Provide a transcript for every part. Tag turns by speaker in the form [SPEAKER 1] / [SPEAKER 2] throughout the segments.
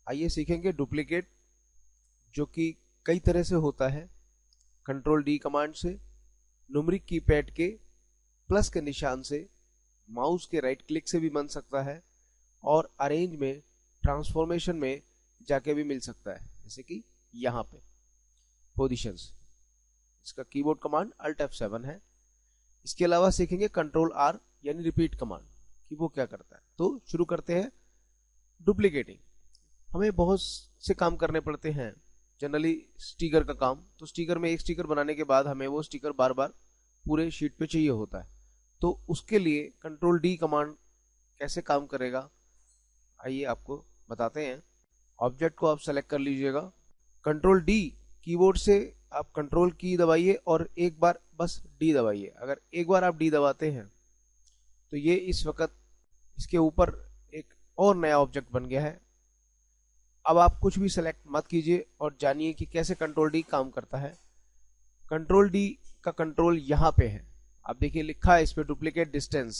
[SPEAKER 1] आइए सीखेंगे डुप्लीकेट, जो कि कई तरह से होता है। कंट्रोल डी कमांड से, न्यूमेरिक कीपैड के प्लस के निशान से, माउस के राइट क्लिक से भी बन सकता है, और अरेंज में, ट्रांसफॉर्मेशन में जाके भी मिल सकता है, जैसे कि यहाँ पे पोजीशंस। इसका कीबोर्ड कमांड अल्ट F7 है। इसके अलावा सीखेंगे कंट्रोल आर यानी रिपीट कमांड कि वो क्या करता है। तो शुरू करते हैं डुप्लीकेटिंग। हमें बहुत से काम करने पड़ते हैं, जनरली स्टिकर का काम। तो स्टिकर में एक स्टिकर बनाने के बाद हमें वो स्टिकर बार बार पूरे शीट पे चाहिए होता है। तो उसके लिए कंट्रोल डी कमांड कैसे काम करेगा, आइए आपको बताते हैं। ऑब्जेक्ट को आप सेलेक्ट कर लीजिएगा। कंट्रोल डी कीबोर्ड से आप कंट्रोल की दबाइए और एक बार बस डी दबाइए। अगर एक बार आप डी दबाते हैं तो ये इस वक्त इसके ऊपर एक और नया ऑब्जेक्ट बन गया है। अब आप कुछ भी सेलेक्ट मत कीजिए और जानिए कि कैसे कंट्रोल डी काम करता है। कंट्रोल डी का कंट्रोल यहाँ पे है, आप देखिए लिखा है इस पे डुप्लीकेट डिस्टेंस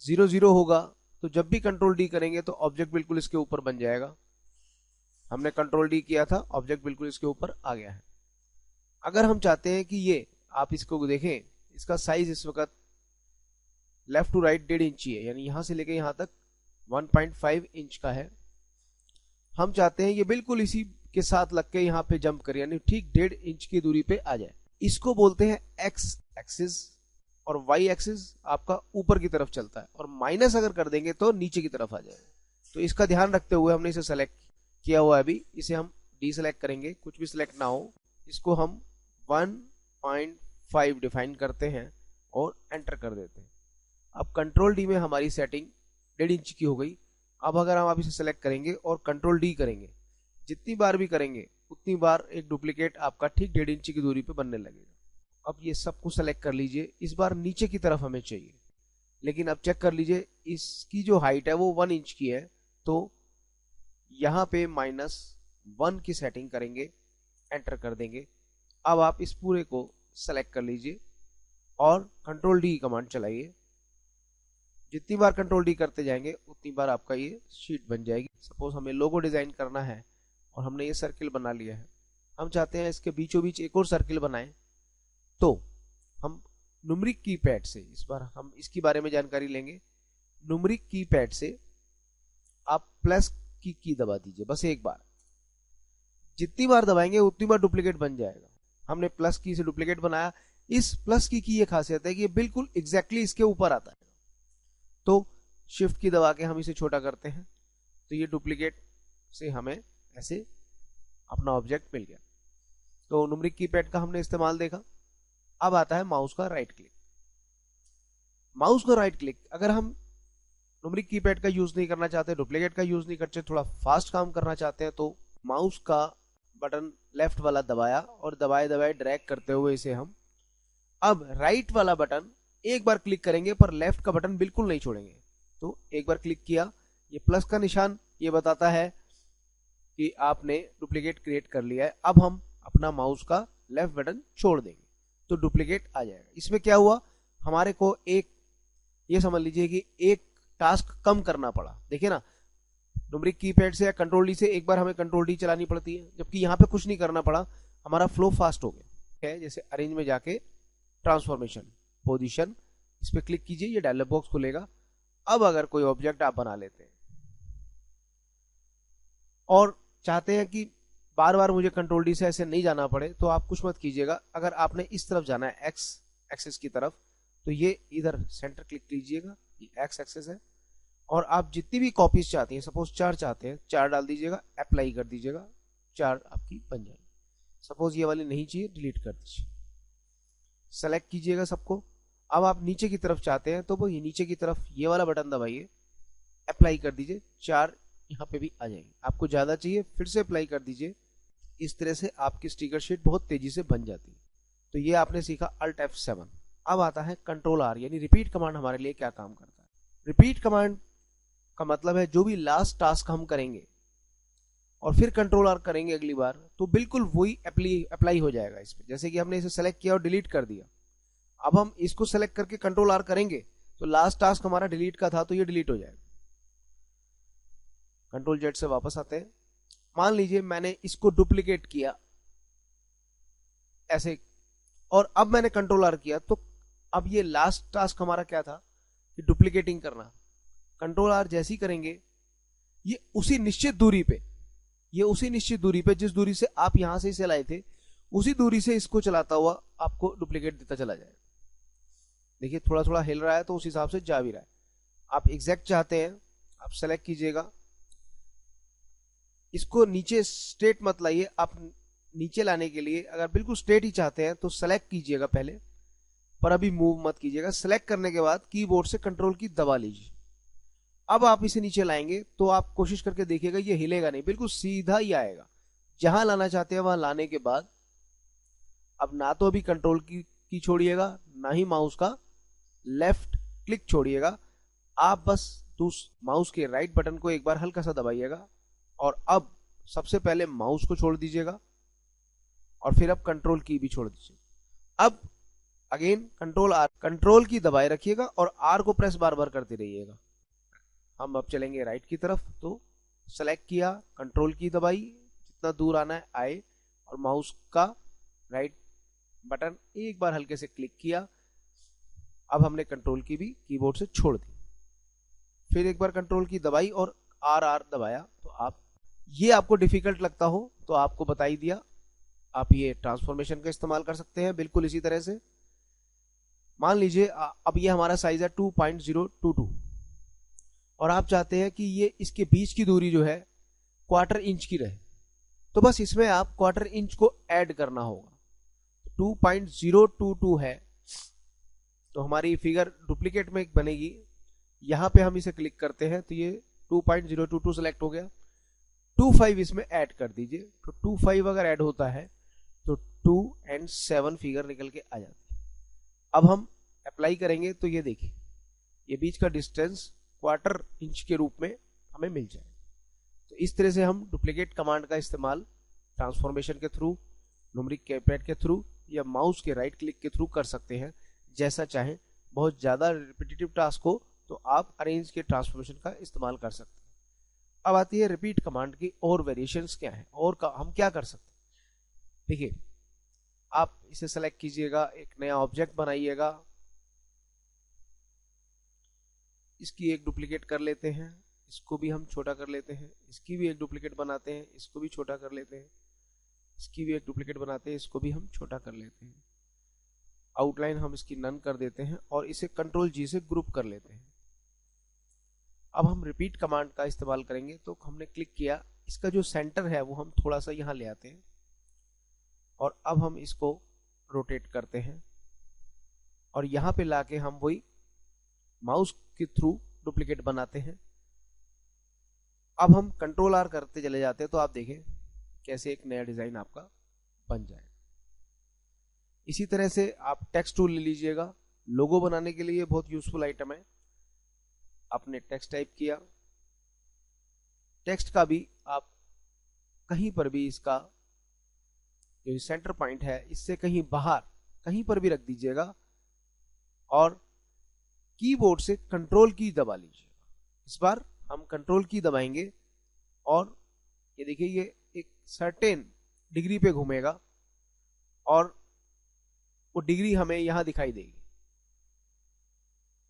[SPEAKER 1] 0 होगा। तो जब भी कंट्रोल डी करेंगे तो ऑब्जेक्ट बिल्कुल इसके ऊपर बन जाएगा। हमने कंट्रोल डी किया था, ऑब्जेक्ट बिल्कुल इसके ऊपर आ गया है। अगर हम चाहते हैं कि ये, आप इसको देखें, इसका साइज इस वक्त लेफ्ट टू राइट 1.5 इंची है, यानी यहां से लेके यहां तक 1.5 इंच का है। हम चाहते हैं ये बिल्कुल इसी के साथ लग के यहाँ पे जंप करे, यानी ठीक 1.5 इंच की दूरी पे आ जाए। इसको बोलते हैं एक्स एक्सिस, और वाई एक्सिस आपका ऊपर की तरफ चलता है, और माइनस अगर कर देंगे तो नीचे की तरफ आ जाएगा। तो इसका ध्यान रखते हुए हमने इसे सेलेक्ट किया हुआ है। अभी इसे हम डी सेलेक्ट करेंगे, कुछ भी सिलेक्ट ना हो। इसको हम 1.5 डिफाइन करते हैं और एंटर कर देते हैं। अब कंट्रोल डी में हमारी सेटिंग 1.5 इंच की हो गई। अब अगर हम इसे सेलेक्ट करेंगे और कंट्रोल डी करेंगे, जितनी बार भी करेंगे उतनी बार एक डुप्लीकेट आपका ठीक 1.5 इंच की दूरी पे बनने लगेगा। अब ये सबको सेलेक्ट कर लीजिए। इस बार नीचे की तरफ हमें चाहिए, लेकिन अब चेक कर लीजिए इसकी जो हाइट है वो 1 इंच की है। तो यहाँ पे -1 की सेटिंग करेंगे, एंटर कर देंगे। अब आप इस पूरे को सेलेक्ट कर लीजिए और कंट्रोल डी कमांड चलाइए। जितनी बार कंट्रोल डी करते जाएंगे उतनी बार आपका ये शीट बन जाएगी। सपोज हमें लोगो डिजाइन करना है और हमने ये सर्किल बना लिया है, हम चाहते हैं इसके बीचों बीच एक और सर्किल बनाएं। तो हम न्यूमेरिक कीपैड से, इस बार हम इसके बारे में जानकारी लेंगे। न्यूमेरिक कीपैड से आप प्लस की की दबा दीजिए बस एक बार। जितनी बार दबाएंगे उतनी बार डुप्लीकेट बन जाएगा। हमने प्लस की से डुप्लीकेट बनाया। इस प्लस की ये खासियत है कि ये बिल्कुल एग्जैक्टली इसके ऊपर आता है। तो शिफ्ट की दबा के हम इसे छोटा करते हैं, तो ये डुप्लीकेट से हमें ऐसे अपना ऑब्जेक्ट मिल गया। तो न्यूमेरिक कीपैड का हमने इस्तेमाल देखा। अब आता है माउस का राइट क्लिक। माउस का राइट क्लिक, अगर हम न्यूमेरिक कीपैड का यूज नहीं करना चाहते, डुप्लीकेट का यूज नहीं करते, थोड़ा फास्ट काम करना चाहते हैं, तो माउस का बटन लेफ्ट वाला दबाया और दबाए दबाए ड्रैग करते हुए इसे हम, अब राइट वाला बटन एक बार क्लिक करेंगे पर लेफ्ट का बटन बिल्कुल नहीं छोड़ेंगे। तो एक बार क्लिक किया, ये प्लस का निशान ये बताता है कि आपने डुप्लीकेट क्रिएट कर लिया है। अब हम अपना माउस का लेफ्ट बटन छोड़ देंगे तो डुप्लीकेट आ जाएगा। इसमें क्या हुआ, हमारे को एक, ये समझ लीजिए कि एक टास्क कम करना पड़ा। देखिए ना, न्यूमेरिक कीपैड से या कंट्रोल डी से एक बार हमें कंट्रोल डी चलानी पड़ती है, जबकि यहाँ पे कुछ नहीं करना पड़ा, हमारा फ्लो फास्ट हो गया। जैसे अरेंज में जाके ट्रांसफॉर्मेशन, पोजीशन, इस पे क्लिक कीजिए, ये डायलॉग बॉक्स खुलेगा। अब अगर कोई ऑब्जेक्ट आप बना लेते हैं और चाहते हैं कि बार बार मुझे कंट्रोल डी से ऐसे नहीं जाना पड़े, तो आप कुछ मत कीजिएगा। अगर आपने इस तरफ जाना है एक्स एक्सिस की तरफ, तो ये इधर सेंटर क्लिक कीजिएगा, ये एक्स एक्सिस है। और आप जितनी भी कॉपीज चाहती हैं, सपोज 4 चाहते हैं, 4 डाल दीजिएगा, अप्लाई कर दीजिएगा, 4 आपकी बन जाएगी। सपोज ये वाली नहीं चाहिए, डिलीट कर दीजिए। सेलेक्ट कीजिएगा सबको। अब आप नीचे की तरफ चाहते हैं तो वो ये नीचे की तरफ ये वाला बटन दबाइए, अप्लाई कर दीजिए, 4 यहाँ पे भी आ जाएंगे। आपको ज्यादा चाहिए फिर से अप्लाई कर दीजिए। इस तरह से आपकी स्टिकर शीट बहुत तेजी से बन जाती है। तो ये आपने सीखा अल्ट F7। अब आता है कंट्रोल आर यानी रिपीट कमांड हमारे लिए क्या काम करता है। रिपीट कमांड का मतलब है जो भी लास्ट टास्क हम करेंगे और फिर कंट्रोल आर करेंगे अगली बार, तो बिल्कुल वही अप्लाई हो जाएगा इस पे। जैसे कि हमने इसे सेलेक्ट किया और डिलीट कर दिया, अब हम इसको सेलेक्ट करके कंट्रोल आर करेंगे तो लास्ट टास्क हमारा डिलीट का था, तो ये डिलीट हो जाएगा। कंट्रोल जेड से वापस आते हैं। मान लीजिए मैंने इसको डुप्लीकेट किया ऐसे, और अब मैंने कंट्रोल आर किया, तो अब ये लास्ट टास्क हमारा क्या था कि डुप्लीकेटिंग करना। कंट्रोल आर जैसे ही करेंगे ये उसी निश्चित दूरी पे, जिस दूरी से आप यहां से इसे लाए थे उसी दूरी से इसको चलाता हुआ आपको डुप्लीकेट देता चला जाएगा। देखिए थोड़ा थोड़ा हिल रहा है तो उस हिसाब से जा भी रहा है। आप एग्जैक्ट चाहते हैं, आप सेलेक्ट कीजिएगा, इसको नीचे स्ट्रेट मत लाइए। आप नीचे लाने के लिए अगर बिल्कुल स्ट्रेट ही चाहते हैं तो सेलेक्ट कीजिएगा पहले, पर अभी मूव मत कीजिएगा। सेलेक्ट करने के बाद कीबोर्ड से कंट्रोल की दबा लीजिए। अब आप इसे नीचे लाएंगे तो आप कोशिश करके देखिएगा ये हिलेगा नहीं, बिल्कुल सीधा ही आएगा। जहां लाना चाहते हैं वहां लाने के बाद अब ना तो अभी कंट्रोल की छोड़िएगा, ना ही माउस का लेफ्ट क्लिक छोड़िएगा। आप बस माउस के राइट बटन को एक बार हल्का सा दबाइएगा, और अब सबसे पहले माउस को छोड़ दीजिएगा और फिर अब कंट्रोल की भी छोड़ दीजिएगा। अब अगेन कंट्रोल की दबाए रखिएगा और आर को प्रेस बार बार करते रहिएगा। हम अब चलेंगे राइट की तरफ, तो सेलेक्ट किया, कंट्रोल की दबाई, जितना दूर आना है आए, और माउस का राइट बटन एक बार हल्के से क्लिक किया। अब हमने कंट्रोल की भी कीबोर्ड से छोड़ दी, फिर एक बार कंट्रोल की दबाई और आर आर दबाया। तो आप ये आपको डिफिकल्ट लगता हो तो आपको बता ही दिया, आप ये ट्रांसफॉर्मेशन का इस्तेमाल कर सकते हैं बिल्कुल इसी तरह से। मान लीजिए अब ये हमारा साइज है 2.022 और आप चाहते हैं कि ये इसके बीच की दूरी जो है क्वार्टर इंच की रहे, तो बस इसमें आप क्वार्टर इंच को ऐड करना होगा। 2.022 है तो हमारी फिगर डुप्लीकेट में बनेगी। यहां पे हम इसे क्लिक करते हैं तो ये 2.022 सेलेक्ट हो गया। 25 इसमें ऐड कर दीजिए, तो 25 अगर ऐड होता है तो 2 और 7 फिगर निकल के आ जाती है। अब हम अप्लाई करेंगे तो ये देखिए ये बीच का डिस्टेंस क्वार्टर इंच के रूप में हमें मिल जाए। तो इस तरह से हम डुप्लीकेट कमांड का इस्तेमाल ट्रांसफॉर्मेशन के थ्रू, न्यूमेरिक कीपैड के थ्रू या माउस के राइट क्लिक के थ्रू कर सकते हैं जैसा चाहें। बहुत ज्यादा रिपीटेटिव टास्क हो तो आप अरेंज के ट्रांसफॉर्मेशन का इस्तेमाल कर सकते हैं। अब आती है रिपीट कमांड की और वेरिएशंस क्या है और हम क्या कर सकते हैं। देखिए आप इसे सेलेक्ट कीजिएगा, एक नया ऑब्जेक्ट बनाइएगा, इसकी एक डुप्लीकेट कर लेते हैं, इसको भी हम छोटा कर लेते हैं, इसकी भी एक डुप्लीकेट बनाते हैं, इसको भी छोटा कर लेते हैं, इसकी भी एक डुप्लीकेट बनाते हैं, इसको भी हम छोटा कर लेते हैं। आउटलाइन हम इसकी नन कर देते हैं और इसे कंट्रोल जी से ग्रुप कर लेते हैं। अब हम रिपीट कमांड का इस्तेमाल करेंगे, तो हमने क्लिक किया, इसका जो सेंटर है वो हम थोड़ा सा यहां ले आते हैं और अब हम इसको रोटेट करते हैं और यहां पे लाके हम वही माउस के थ्रू डुप्लीकेट बनाते हैं। अब हम कंट्रोल आर करते चले जाते हैं तो आप देखें कैसे एक नया डिजाइन आपका बन जाए। इसी तरह से आप टेक्स्ट टूल ले लीजिएगा, लोगो बनाने के लिए बहुत यूजफुल आइटम है। आपने टेक्स्ट टाइप किया, टेक्स्ट का भी आप कहीं पर भी इसका जो सेंटर पॉइंट है इससे कहीं बाहर कहीं पर भी रख दीजिएगा और कीबोर्ड से कंट्रोल की दबा लीजिएगा। इस बार हम कंट्रोल की दबाएंगे और ये देखिए ये एक सर्टेन डिग्री पे घूमेगा और वो डिग्री हमें यहां दिखाई देगी।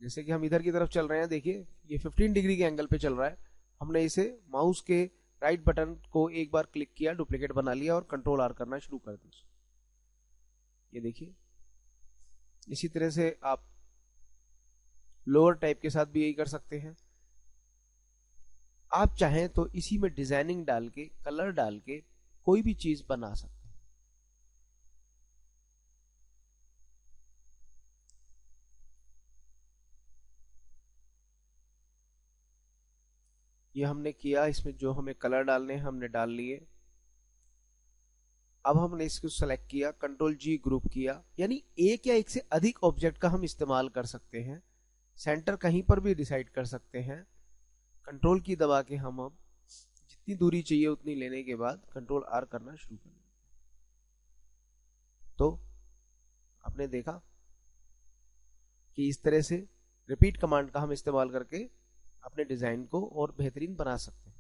[SPEAKER 1] जैसे कि हम इधर की तरफ चल रहे हैं, देखिए ये 15 डिग्री के एंगल पे चल रहा है। हमने इसे माउस के राइट बटन को एक बार क्लिक किया, डुप्लीकेट बना लिया और कंट्रोल आर करना शुरू कर दीजिए। ये देखिए इसी तरह से आप लोअर टाइप के साथ भी यही कर सकते हैं। आप चाहें तो इसी में डिजाइनिंग डाल के, कलर डाल के कोई भी चीज बना सकते हैं। ये हमने किया, इसमें जो हमें कलर डालने हैं हमने डाल लिए। अब हमने इसको सेलेक्ट किया, कंट्रोल जी ग्रुप किया, यानी एक या एक से अधिक ऑब्जेक्ट का हम इस्तेमाल कर सकते हैं। सेंटर कहीं पर भी डिसाइड कर सकते हैं। कंट्रोल की दबा के हम अब जितनी दूरी चाहिए उतनी लेने के बाद कंट्रोल आर करना शुरू कर देते। तो आपने देखा कि इस तरह से रिपीट कमांड का हम इस्तेमाल करके अपने डिजाइन को और बेहतरीन बना सकते हैं।